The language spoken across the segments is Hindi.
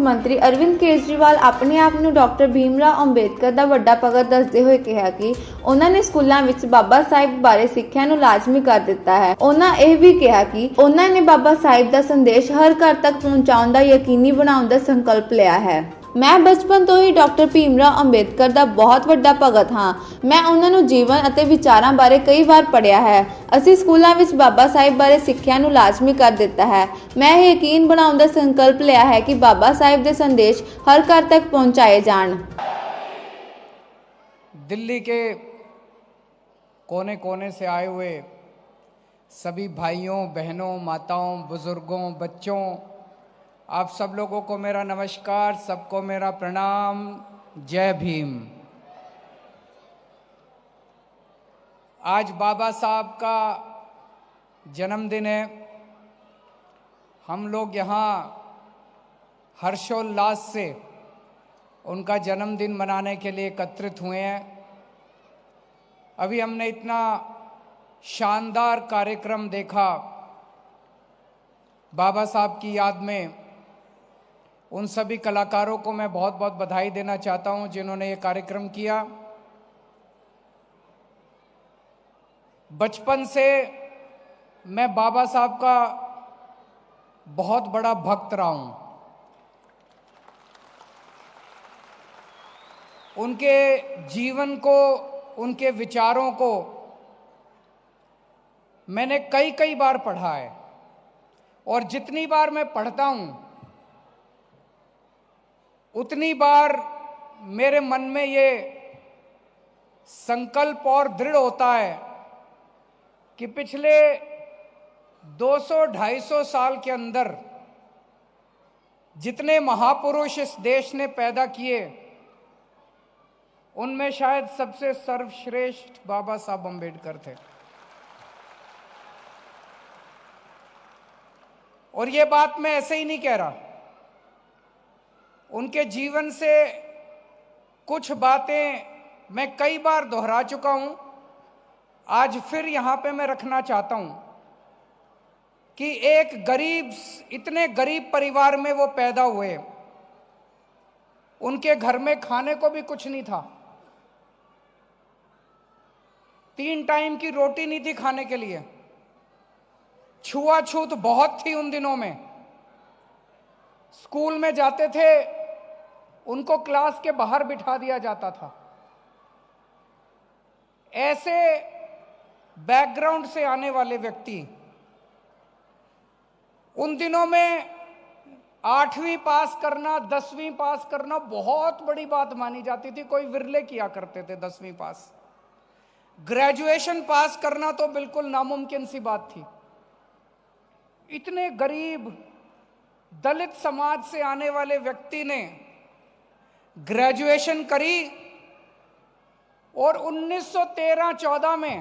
ਮੰਤਰੀ ਅਰਵਿੰਦ ਕੇਜਰੀਵਾਲ ਆਪਣੇ ਆਪ ਨੂੰ ਡਾਕਟਰ ਭੀਮਰਾਓ ਅੰਬੇਦਕਰ ਦਾ ਵੱਡਾ ਭਗਤ ਦੱਸਦੇ ਹੋਏ ਕਿਹਾ ਕਿ ਉਹਨਾਂ ਨੇ ਸਕੂਲਾਂ ਵਿੱਚ ਬਾਬਾ ਸਾਹਿਬ ਬਾਰੇ ਸਿੱਖਿਆ ਨੂੰ ਲਾਜ਼ਮੀ ਕਰ ਦਿੱਤਾ ਹੈ। ਉਹਨਾਂ ਇਹ ਵੀ ਕਿਹਾ ਕਿ ਉਹਨਾਂ ਨੇ ਬਾਬਾ ਸਾਹਿਬ ਦਾ ਸੰਦੇਸ਼ ਹਰ ਘਰ ਤੱਕ ਪਹੁੰਚਾਉਣ ਦਾ ਯਕੀਨੀ ਬਣਾਉਣ ਦਾ ਸੰਕਲਪ ਲਿਆ ਹੈ। ਮੈਂ ਬਚਪਨ ਤੋਂ ਹੀ ਡਾਕਟਰ ਭੀਮਰਾਓ ਅੰਬੇਦਕਰ ਦਾ ਬਹੁਤ ਵੱਡਾ ਭਗਤ ਹਾਂ। ਮੈਂ ਉਹਨਾਂ ਨੂੰ ਜੀਵਨ ਅਤੇ ਵਿਚਾਰਾਂ ਬਾਰੇ ਕਈ ਵਾਰ ਪੜ੍ਹਿਆ ਹੈ। ਅਸੀਂ ਸਕੂਲਾਂ ਵਿੱਚ ਬਾਬਾ ਸਾਹਿਬ ਬਾਰੇ ਸਿੱਖਿਆ ਨੂੰ ਲਾਜ਼ਮੀ ਕਰ ਦਿੱਤਾ ਹੈ। ਮੈਂ ਇਹ ਯਕੀਨ ਬਣਾਉਣ ਦਾ ਸੰਕਲਪ ਲਿਆ ਹੈ ਕਿ ਬਾਬਾ ਸਾਹਿਬ ਦੇ संदेश हर घर तक पहुंचाए जान। दिल्ली के कोने कोने से आए हुए सभी भाइयों बहनों माताओं बुजुर्गों बच्चों आप सब लोगों को मेरा नमस्कार, सबको मेरा प्रणाम, जय भीम। आज बाबा साहब का जन्मदिन है। हम लोग यहाँ हर्षोल्लास से उनका जन्मदिन मनाने के लिए एकत्रित हुए हैं। अभी हमने इतना शानदार कार्यक्रम देखा बाबा साहब की याद में। उन सभी कलाकारों को मैं बहुत बहुत बधाई देना चाहता हूं जिन्होंने ये कार्यक्रम किया। बचपन से मैं बाबा साहब का बहुत बड़ा भक्त रहा हूं। उनके जीवन को, उनके विचारों को मैंने कई कई बार पढ़ा है और जितनी बार मैं पढ़ता हूं उतनी बार मेरे मन में ये संकल्प और दृढ़ होता है कि पिछले 200-250 साल के अंदर जितने महापुरुष इस देश ने पैदा किए उनमें शायद सबसे सर्वश्रेष्ठ बाबा साहब अंबेडकर थे। और ये बात मैं ऐसे ही नहीं कह रहा, उनके जीवन से कुछ बातें मैं कई बार दोहरा चुका हूं। आज फिर यहां पे मैं रखना चाहता हूं कि एक गरीब, इतने गरीब परिवार में वो पैदा हुए। उनके घर में खाने को भी कुछ नहीं था, 3 टाइम की रोटी नहीं थी खाने के लिए, छुआछूत बहुत थी उन दिनों में। स्कूल में जाते थे उनको क्लास के बाहर बिठा दिया जाता था। ऐसे बैकग्राउंड से आने वाले व्यक्ति उन दिनों में 8वीं पास करना, 10वीं पास करना बहुत बड़ी बात मानी जाती थी। कोई विरले किया करते थे 10वीं पास। ग्रेजुएशन पास करना तो बिल्कुल नामुमकिन सी बात थी। इतने गरीब दलित समाज से आने वाले व्यक्ति ने ग्रेजुएशन करी और 1913-14 में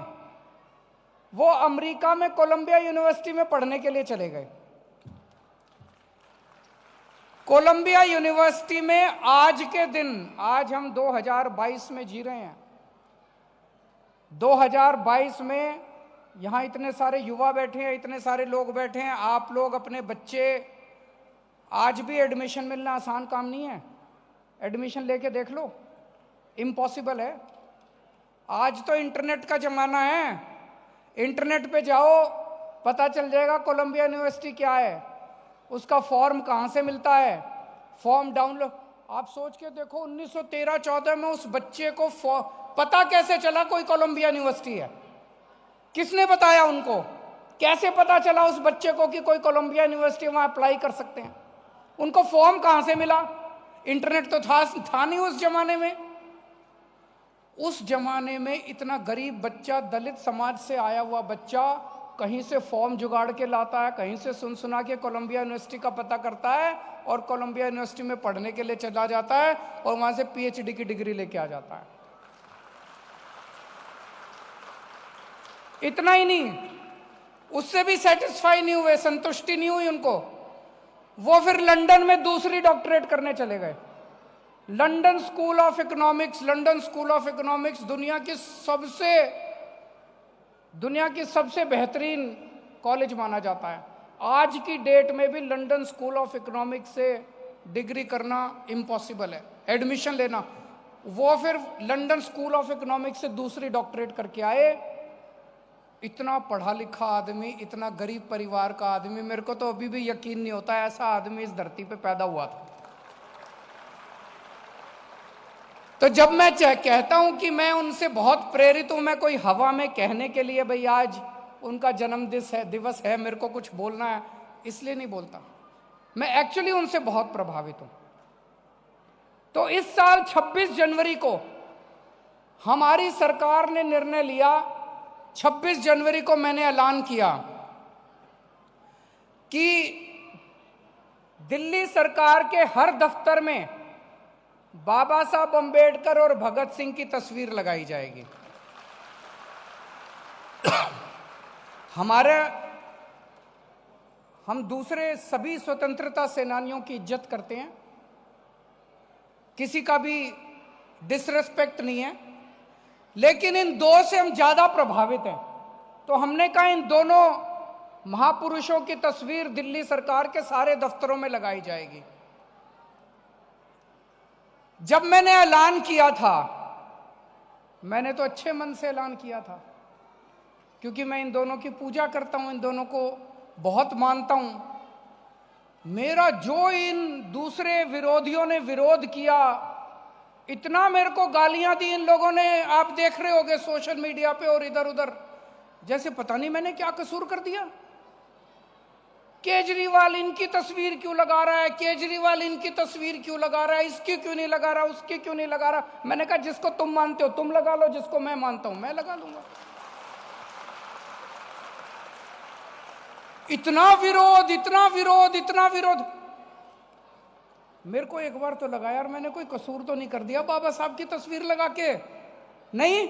वो अमेरिका में कोलंबिया यूनिवर्सिटी में पढ़ने के लिए चले गए। कोलंबिया यूनिवर्सिटी में आज के दिन, आज हम 2022 में जी रहे हैं, 2022 में यहाँ इतने सारे युवा बैठे हैं, इतने सारे लोग बैठे हैं। आप लोग अपने बच्चे, आज भी एडमिशन मिलना आसान काम नहीं है। एडमिशन लेके देख लो, इम्पॉसिबल है। आज तो इंटरनेट का ज़माना है, इंटरनेट पे जाओ, पता चल जाएगा कोलंबिया यूनिवर्सिटी क्या है, उसका फॉर्म कहाँ से मिलता है, फॉर्म डाउनलोड। आप सोच के देखो 1913-14 में उस बच्चे को पता कैसे चला कोई कोलंबिया यूनिवर्सिटी है? किसने बताया उनको? कैसे पता चला उस बच्चे को कि कोई कोलंबिया यूनिवर्सिटी वहां अप्लाई कर सकते हैं? उनको फॉर्म कहां से मिला? इंटरनेट तो था नहीं उस जमाने में। उस जमाने में इतना गरीब बच्चा, दलित समाज से आया हुआ बच्चा कहीं से फॉर्म जुगाड़ के लाता है, कहीं से सुना के कोलंबिया यूनिवर्सिटी का पता करता है और कोलंबिया यूनिवर्सिटी में पढ़ने के लिए चला जाता है और वहां से पीएचडी की डिग्री लेके आ जाता है। इतना ही नहीं, उससे भी सेटिस्फाई नहीं हुए, संतुष्टि नहीं हुई उनको। वो फिर लंदन में दूसरी डॉक्टरेट करने चले गए। London school of economics, London school of economics दुनिया की सबसे बेहतरीन कॉलेज माना जाता है। आज की डेट में भी लंदन स्कूल ऑफ इकोनॉमिक्स से डिग्री करना इम्पॉसिबल है, एडमिशन लेना। वो फिर लंदन स्कूल ऑफ इकोनॉमिक्स से दूसरी डॉक्टरेट करके आए। इतना पढ़ा लिखा आदमी, इतना गरीब परिवार का आदमी, मेरे को तो अभी भी यकीन नहीं होता ऐसा आदमी इस धरती पे पैदा हुआ था। तो जब मैं कहता हूं कि मैं उनसे बहुत प्रेरित हूं, मैं कोई हवा में कहने के लिए भाई आज उनका जन्म दिवस है मेरे को कुछ बोलना है इसलिए नहीं बोलता, मैं एक्चुअली उनसे बहुत प्रभावित हूं। तो इस साल 26 जनवरी को हमारी सरकार ने निर्णय लिया, 26 जनवरी को मैंने ऐलान किया कि दिल्ली सरकार के हर दफ्तर में बाबा साहब अंबेडकर और भगत सिंह की तस्वीर लगाई जाएगी। हम दूसरे सभी स्वतंत्रता सेनानियों की इज्जत करते हैं, किसी का भी डिसरेस्पेक्ट नहीं है, लेकिन इन दो से हम ज्यादा प्रभावित हैं। तो हमने कहा इन दोनों महापुरुषों की तस्वीर दिल्ली सरकार के सारे दफ्तरों में लगाई जाएगी। जब मैंने ऐलान किया था, मैंने तो अच्छे मन से ऐलान किया था, क्योंकि मैं इन दोनों की पूजा करता हूं, इन दोनों को बहुत मानता हूं। मेरा जो इन दूसरे विरोधियों ने विरोध किया, इतना मेरे को गालियां दी इन लोगों ने, आप देख रहे होंगे सोशल मीडिया पे और इधर उधर, जैसे पता नहीं मैंने क्या कसूर कर दिया। केजरीवाल इनकी तस्वीर क्यों लगा रहा है, केजरीवाल इनकी तस्वीर क्यों लगा रहा है, इसकी क्यों नहीं लगा रहा, उसकी क्यों नहीं लगा रहा। मैंने कहा जिसको तुम मानते हो तुम लगा लो, जिसको मैं मानता हूं मैं लगा लूंगा। इतना विरोध, इतना विरोध, इतना विरोध। मेरे को एक बार तो लगा यार मैंने कोई कसूर तो नहीं कर दिया बाबा साहब की तस्वीर लगा के। नहीं,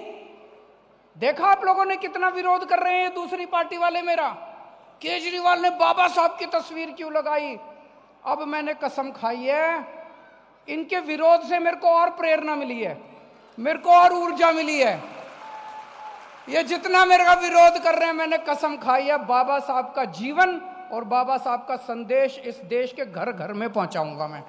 देखा आप लोगों ने कितना विरोध कर रहे हैं दूसरी पार्टी वाले मेरा। केजरीवाल ने बाबा साहब की तस्वीर क्यों लगाई। अब मैंने कसम खाई है, इनके विरोध से मेरे को और प्रेरणा मिली है, मेरे को और ऊर्जा मिली है। ये जितना मेरा विरोध कर रहे हैं, मैंने कसम खाई है बाबा साहब का जीवन और बाबा साहब का संदेश इस देश के घर घर में पहुंचाऊंगा मैं।